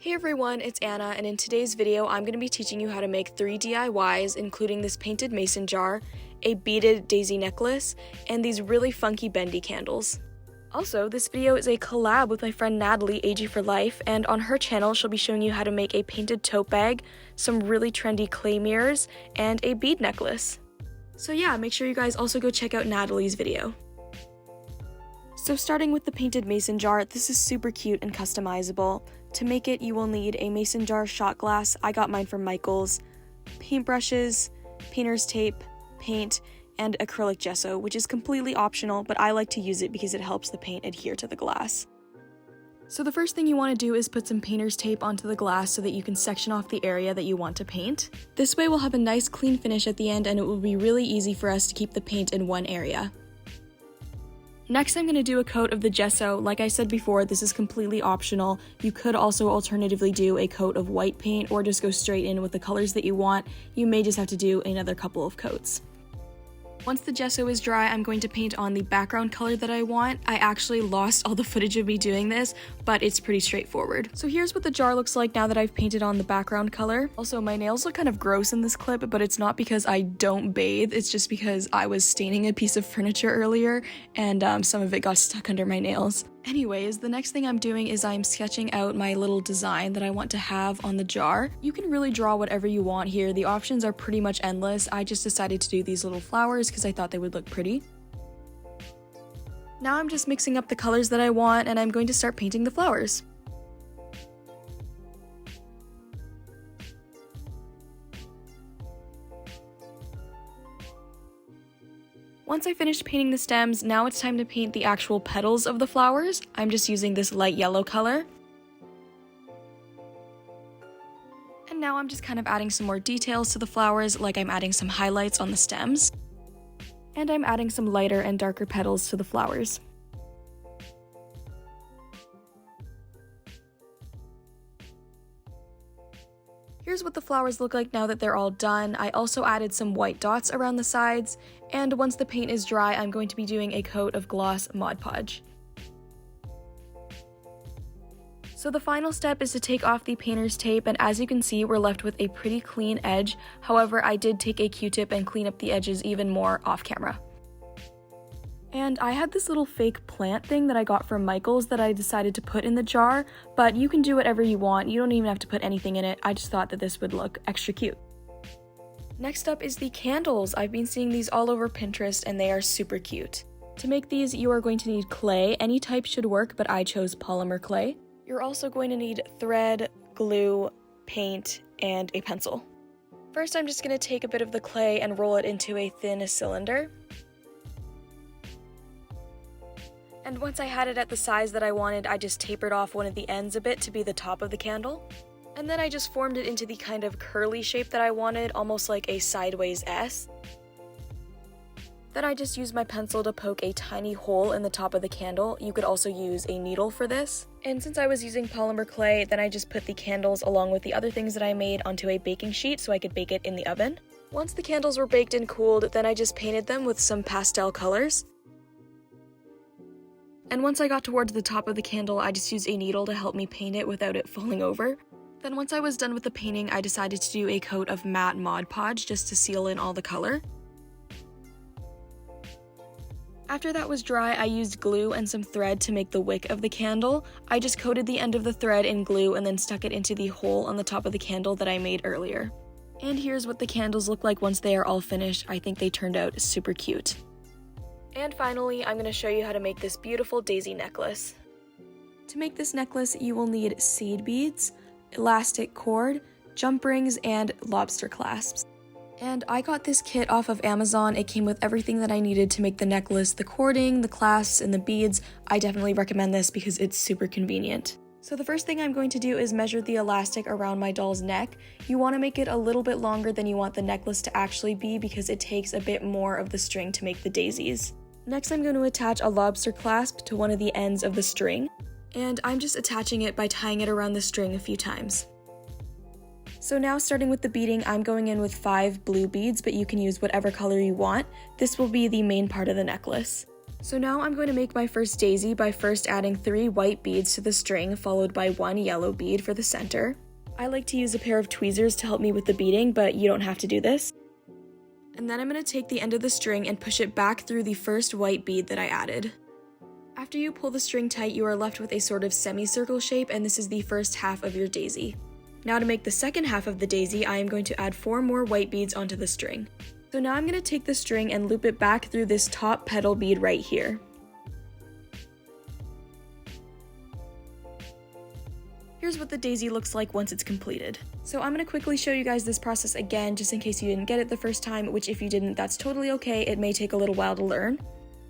Hey everyone, it's Anna, and in today's video I'm going to be teaching you how to make 3 DIYs, including this painted mason jar, a beaded daisy necklace, and these really funky bendy candles. Also, this video is a collab with my friend Natalie, ag4liife, and on her channel she'll be showing you how to make a painted tote bag, some really trendy clay mirrors, and a bead necklace. So yeah, make sure you guys also go check out Natalie's video. So starting with the painted mason jar, this is super cute and customizable. To make it, you will need a mason jar shot glass, I got mine from Michael's, paintbrushes, painter's tape, paint, and acrylic gesso, which is completely optional, but I like to use it because it helps the paint adhere to the glass. So the first thing you want to do is put some painter's tape onto the glass so that you can section off the area that you want to paint. This way we'll have a nice clean finish at the end, and it will be really easy for us to keep the paint in one area. Next, I'm going to do a coat of the gesso. Like I said before, this is completely optional. You could also alternatively do a coat of white paint or just go straight in with the colors that you want. You may just have to do another couple of coats. Once the gesso is dry, I'm going to paint on the background color that I want. I actually lost all the footage of me doing this, but it's pretty straightforward. So here's what the jar looks like now that I've painted on the background color. Also, my nails look kind of gross in this clip, but it's not because I don't bathe, it's just because I was staining a piece of furniture earlier, and some of it got stuck under my nails. Anyways, the next thing I'm doing is I'm sketching out my little design that I want to have on the jar. You can really draw whatever you want here. The options are pretty much endless. I just decided to do these little flowers because I thought they would look pretty. Now I'm just mixing up the colors that I want, and I'm going to start painting the flowers. Once I finished painting the stems, now it's time to paint the actual petals of the flowers. I'm just using this light yellow color. And now I'm just kind of adding some more details to the flowers, like I'm adding some highlights on the stems. And I'm adding some lighter and darker petals to the flowers. Here's what the flowers look like now that they're all done. I also added some white dots around the sides, and once the paint is dry, I'm going to be doing a coat of gloss Mod Podge. So the final step is to take off the painter's tape, and as you can see, we're left with a pretty clean edge. However, I did take a Q-tip and clean up the edges even more off camera. And I had this little fake plant thing that I got from Michael's that I decided to put in the jar, but you can do whatever you want. You don't even have to put anything in it. I just thought that this would look extra cute. Next up is the candles. I've been seeing these all over Pinterest and they are super cute. To make these, you are going to need clay. Any type should work, but I chose polymer clay. You're also going to need thread, glue, paint, and a pencil. First, I'm just going to take a bit of the clay and roll it into a thin cylinder. And once I had it at the size that I wanted, I just tapered off one of the ends a bit to be the top of the candle. And then I just formed it into the kind of curly shape that I wanted, almost like a sideways S. Then I just used my pencil to poke a tiny hole in the top of the candle. You could also use a needle for this. And since I was using polymer clay, then I just put the candles along with the other things that I made onto a baking sheet so I could bake it in the oven. Once the candles were baked and cooled, then I just painted them with some pastel colors. And once I got towards the top of the candle, I just used a needle to help me paint it without it falling over. Then once I was done with the painting, I decided to do a coat of matte Mod Podge just to seal in all the color. After that was dry, I used glue and some thread to make the wick of the candle. I just coated the end of the thread in glue and then stuck it into the hole on the top of the candle that I made earlier. And here's what the candles look like once they are all finished. I think they turned out super cute. And finally, I'm going to show you how to make this beautiful daisy necklace. To make this necklace, you will need seed beads, elastic cord, jump rings, and lobster clasps. And I got this kit off of Amazon. It came with everything that I needed to make the necklace, the cording, the clasps, and the beads. I definitely recommend this because it's super convenient. So the first thing I'm going to do is measure the elastic around my doll's neck. You want to make it a little bit longer than you want the necklace to actually be because it takes a bit more of the string to make the daisies. Next, I'm going to attach a lobster clasp to one of the ends of the string, and I'm just attaching it by tying it around the string a few times. So now, starting with the beading, I'm going in with 5 blue beads, but you can use whatever color you want. This will be the main part of the necklace. So now I'm going to make my first daisy by first adding 3 white beads to the string, followed by 1 yellow bead for the center. I like to use a pair of tweezers to help me with the beading, but you don't have to do this. And then I'm going to take the end of the string and push it back through the first white bead that I added. After you pull the string tight, you are left with a sort of semicircle shape, and this is the first half of your daisy. Now to make the second half of the daisy, I am going to add 4 more white beads onto the string. So now I'm going to take the string and loop it back through this top petal bead right here. Here's what the daisy looks like once it's completed. So I'm going to quickly show you guys this process again, just in case you didn't get it the first time, which if you didn't, that's totally okay. It may take a little while to learn.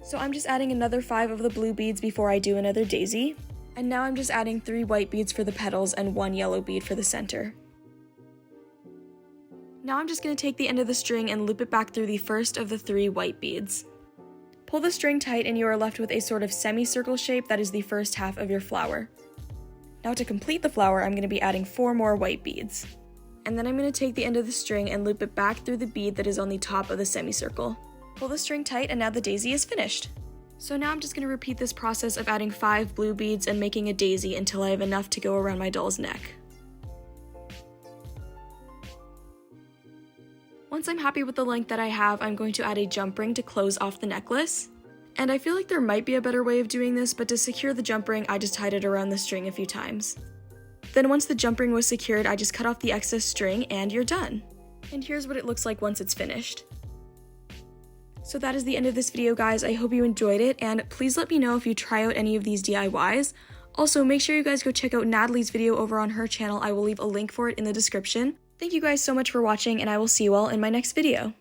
So I'm just adding another 5 of the blue beads before I do another daisy. And now I'm just adding 3 white beads for the petals and 1 yellow bead for the center. Now I'm just going to take the end of the string and loop it back through the first of the 3 white beads. Pull the string tight and you are left with a sort of semicircle shape that is the first half of your flower. Now to complete the flower, I'm going to be adding 4 more white beads. And then I'm going to take the end of the string and loop it back through the bead that is on the top of the semicircle. Pull the string tight and now the daisy is finished. So now I'm just going to repeat this process of adding 5 blue beads and making a daisy until I have enough to go around my doll's neck. Once I'm happy with the length that I have, I'm going to add a jump ring to close off the necklace. And I feel like there might be a better way of doing this, but to secure the jump ring, I just tied it around the string a few times. Then once the jump ring was secured, I just cut off the excess string and you're done. And here's what it looks like once it's finished. So that is the end of this video, guys. I hope you enjoyed it, and please let me know if you try out any of these DIYs. Also, make sure you guys go check out Natalie's video over on her channel. I will leave a link for it in the description. Thank you guys so much for watching, and I will see you all in my next video.